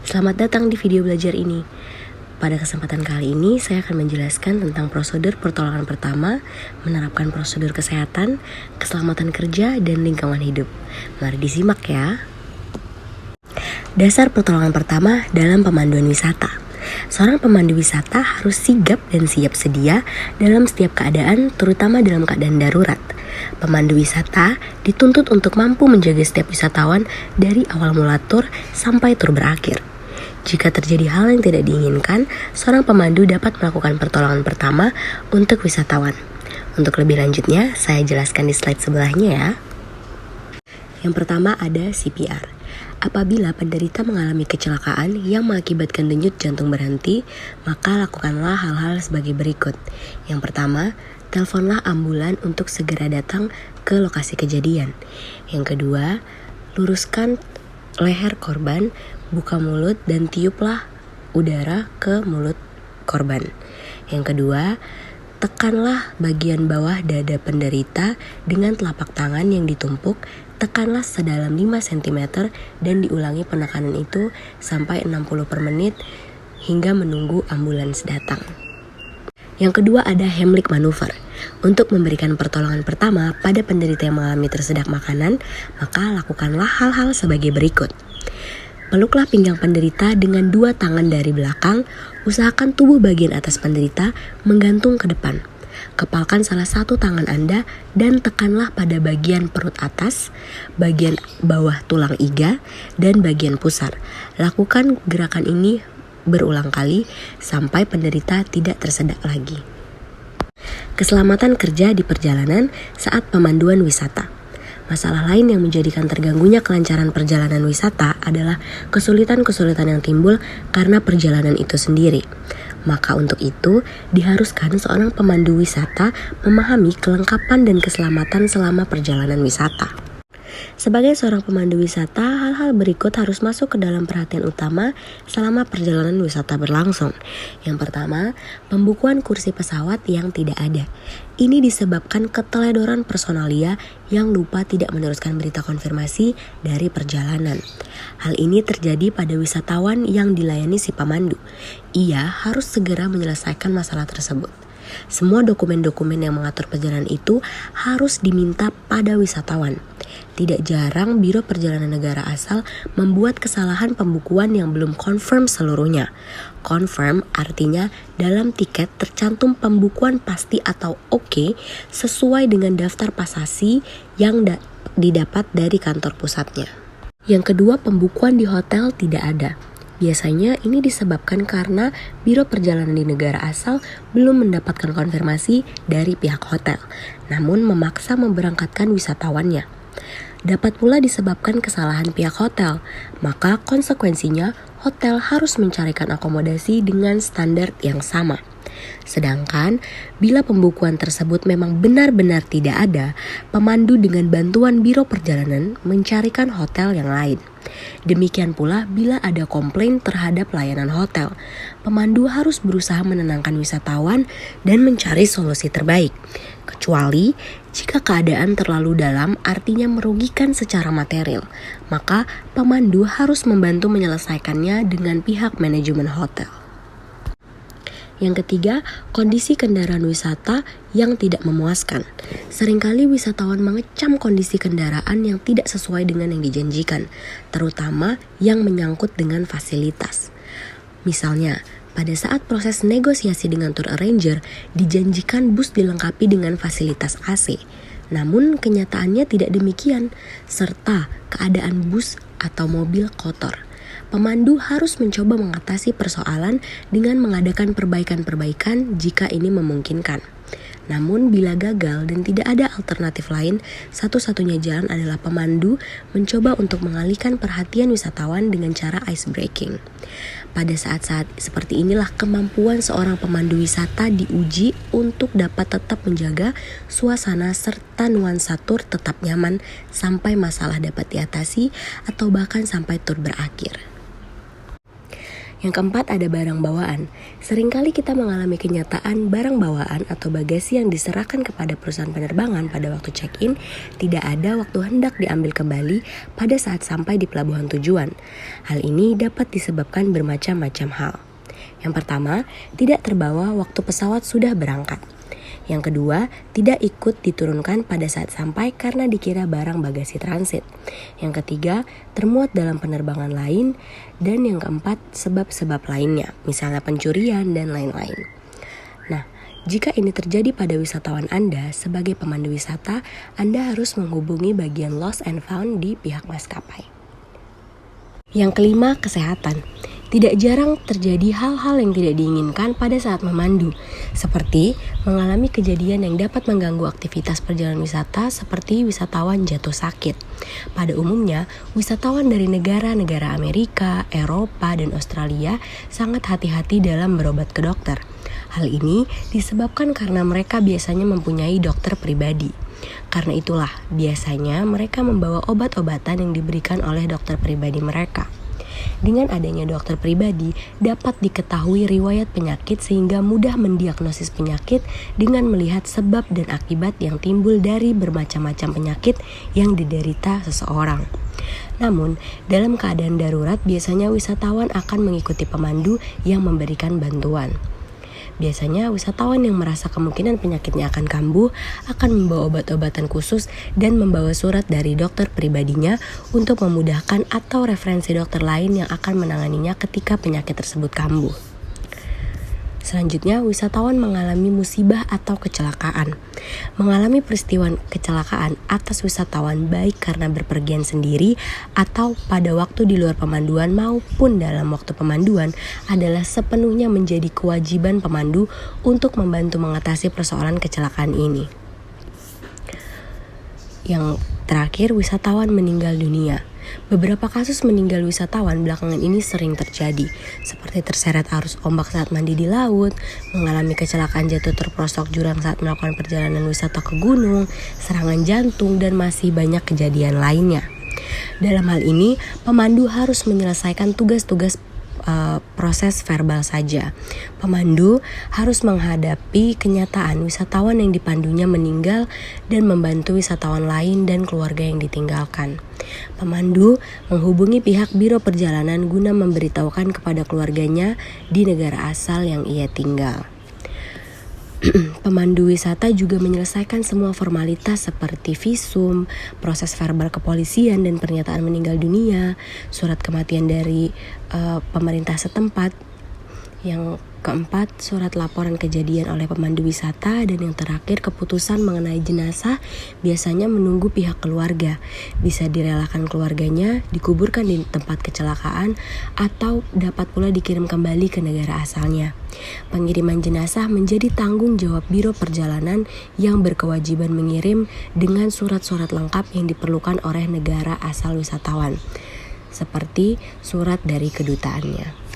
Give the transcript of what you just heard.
Selamat datang di video belajar ini. Pada kesempatan kali ini, saya akan menjelaskan tentang prosedur pertolongan pertama, menerapkan prosedur kesehatan, keselamatan kerja, dan lingkungan hidup. Mari disimak ya. Dasar pertolongan pertama dalam pemanduan wisata. Seorang pemandu wisata harus sigap dan siap sedia dalam setiap keadaan, terutama dalam keadaan darurat. Pemandu wisata dituntut untuk mampu menjaga setiap wisatawan dari awal mula tur sampai tur berakhir. Jika terjadi hal yang tidak diinginkan, seorang pemandu dapat melakukan pertolongan pertama untuk wisatawan. Untuk lebih lanjutnya, saya jelaskan di slide sebelahnya ya. Yang pertama ada CPR. Apabila penderita mengalami kecelakaan yang mengakibatkan denyut jantung berhenti, maka lakukanlah hal-hal sebagai berikut. Yang pertama, teleponlah ambulan untuk segera datang ke lokasi kejadian. Yang kedua, luruskan leher korban, buka mulut dan tiuplah udara ke mulut korban. Yang kedua, tekanlah bagian bawah dada penderita dengan telapak tangan yang ditumpuk. Tekanlah sedalam 5 cm dan diulangi penekanan itu sampai 60 per menit hingga menunggu ambulans datang. Yang kedua ada Heimlich maneuver. Untuk memberikan pertolongan pertama pada penderita yang mengalami tersedak makanan, maka lakukanlah hal-hal sebagai berikut. Peluklah pinggang penderita dengan 2 tangan dari belakang, usahakan tubuh bagian atas penderita menggantung ke depan. Kepalkan salah satu tangan Anda dan tekanlah pada bagian perut atas, bagian bawah tulang iga, dan bagian pusar. Lakukan gerakan ini berulang kali sampai penderita tidak tersedak lagi. Keselamatan kerja di perjalanan saat pemanduan wisata. Masalah lain yang menjadikan terganggunya kelancaran perjalanan wisata adalah kesulitan-kesulitan yang timbul karena perjalanan itu sendiri. Maka untuk itu, diharuskan seorang pemandu wisata memahami kelengkapan dan keselamatan selama perjalanan wisata. Sebagai seorang pemandu wisata, hal-hal berikut harus masuk ke dalam perhatian utama selama perjalanan wisata berlangsung. Yang pertama, pembukuan kursi pesawat yang tidak ada. Ini disebabkan keteledoran personalia yang lupa tidak meneruskan berita konfirmasi dari perjalanan. Hal ini terjadi pada wisatawan yang dilayani si pemandu. Ia harus segera menyelesaikan masalah tersebut. Semua dokumen-dokumen yang mengatur perjalanan itu harus diminta pada wisatawan. Tidak jarang Biro Perjalanan Negara Asal membuat kesalahan pembukuan yang belum confirm seluruhnya. Confirm artinya dalam tiket tercantum pembukuan pasti atau oke sesuai dengan daftar pasasi yang didapat dari kantor pusatnya. Yang kedua, pembukuan di hotel tidak ada. Biasanya ini disebabkan karena Biro Perjalanan di negara asal belum mendapatkan konfirmasi dari pihak hotel, namun memaksa memberangkatkan wisatawannya. Dapat pula disebabkan kesalahan pihak hotel, maka konsekuensinya hotel harus mencarikan akomodasi dengan standar yang sama. Sedangkan bila pembukuan tersebut memang benar-benar tidak ada, pemandu dengan bantuan Biro Perjalanan mencarikan hotel yang lain. Demikian pula bila ada komplain terhadap layanan hotel, pemandu harus berusaha menenangkan wisatawan dan mencari solusi terbaik. Kecuali jika keadaan terlalu dalam artinya merugikan secara material, maka pemandu harus membantu menyelesaikannya dengan pihak manajemen hotel. Yang ketiga, kondisi kendaraan wisata yang tidak memuaskan. Seringkali wisatawan mengecam kondisi kendaraan yang tidak sesuai dengan yang dijanjikan, terutama yang menyangkut dengan fasilitas. Misalnya, pada saat proses negosiasi dengan tour arranger, dijanjikan bus dilengkapi dengan fasilitas AC. Namun kenyataannya tidak demikian, serta keadaan bus atau mobil kotor. Pemandu harus mencoba mengatasi persoalan dengan mengadakan perbaikan-perbaikan jika ini memungkinkan. Namun bila gagal dan tidak ada alternatif lain, satu-satunya jalan adalah pemandu mencoba untuk mengalihkan perhatian wisatawan dengan cara ice breaking. Pada saat-saat seperti inilah kemampuan seorang pemandu wisata diuji untuk dapat tetap menjaga suasana serta nuansa tur tetap nyaman sampai masalah dapat diatasi atau bahkan sampai tur berakhir. Yang keempat ada barang bawaan. Seringkali kita mengalami kenyataan barang bawaan atau bagasi yang diserahkan kepada perusahaan penerbangan pada waktu check-in tidak ada waktu hendak diambil kembali pada saat sampai di pelabuhan tujuan. Hal ini dapat disebabkan bermacam-macam hal. Yang pertama, tidak terbawa waktu pesawat sudah berangkat. Yang kedua, tidak ikut diturunkan pada saat sampai karena dikira barang bagasi transit. Yang ketiga, termuat dalam penerbangan lain. Dan yang keempat, sebab-sebab lainnya, misalnya pencurian dan lain-lain. Nah, jika ini terjadi pada wisatawan Anda, sebagai pemandu wisata, Anda harus menghubungi bagian lost and found di pihak maskapai. Yang kelima, kesehatan. Tidak jarang terjadi hal-hal yang tidak diinginkan pada saat memandu, seperti mengalami kejadian yang dapat mengganggu aktivitas perjalanan wisata seperti wisatawan jatuh sakit. Pada umumnya, wisatawan dari negara-negara Amerika, Eropa, dan Australia sangat hati-hati dalam berobat ke dokter. Hal ini disebabkan karena mereka biasanya mempunyai dokter pribadi. Karena itulah, biasanya mereka membawa obat-obatan yang diberikan oleh dokter pribadi mereka. Dengan adanya dokter pribadi, dapat diketahui riwayat penyakit sehingga mudah mendiagnosis penyakit dengan melihat sebab dan akibat yang timbul dari bermacam-macam penyakit yang diderita seseorang. Namun, dalam keadaan darurat biasanya wisatawan akan mengikuti pemandu yang memberikan bantuan. Biasanya wisatawan yang merasa kemungkinan penyakitnya akan kambuh akan membawa obat-obatan khusus dan membawa surat dari dokter pribadinya untuk memudahkan atau referensi dokter lain yang akan menanganinya ketika penyakit tersebut kambuh. Selanjutnya, wisatawan mengalami musibah atau kecelakaan. Mengalami peristiwa kecelakaan atas wisatawan baik karena berpergian sendiri atau pada waktu di luar pemanduan maupun dalam waktu pemanduan adalah sepenuhnya menjadi kewajiban pemandu untuk membantu mengatasi persoalan kecelakaan ini. Yang terakhir, wisatawan meninggal dunia. Beberapa kasus meninggal wisatawan belakangan ini sering terjadi, seperti terseret arus ombak saat mandi di laut, mengalami kecelakaan jatuh terperosok jurang saat melakukan perjalanan wisata ke gunung, serangan jantung, dan masih banyak kejadian lainnya. Dalam hal ini, pemandu harus menyelesaikan tugas-tugas proses verbal saja. Pemandu harus menghadapi kenyataan wisatawan yang dipandunya meninggal dan membantu wisatawan lain dan keluarga yang ditinggalkan. Pemandu menghubungi pihak biro perjalanan guna memberitahukan kepada keluarganya di negara asal yang ia tinggal. Pemandu wisata juga menyelesaikan semua formalitas seperti visum, proses verbal kepolisian dan pernyataan meninggal dunia, surat kematian dari pemerintah setempat. Yang keempat, surat laporan kejadian oleh pemandu wisata. Dan yang terakhir, keputusan mengenai jenazah biasanya menunggu pihak keluarga. Bisa direlakan keluarganya, dikuburkan di tempat kecelakaan, atau dapat pula dikirim kembali ke negara asalnya. Pengiriman jenazah menjadi tanggung jawab biro perjalanan yang berkewajiban mengirim dengan surat-surat lengkap yang diperlukan oleh negara asal wisatawan, seperti surat dari kedutaannya.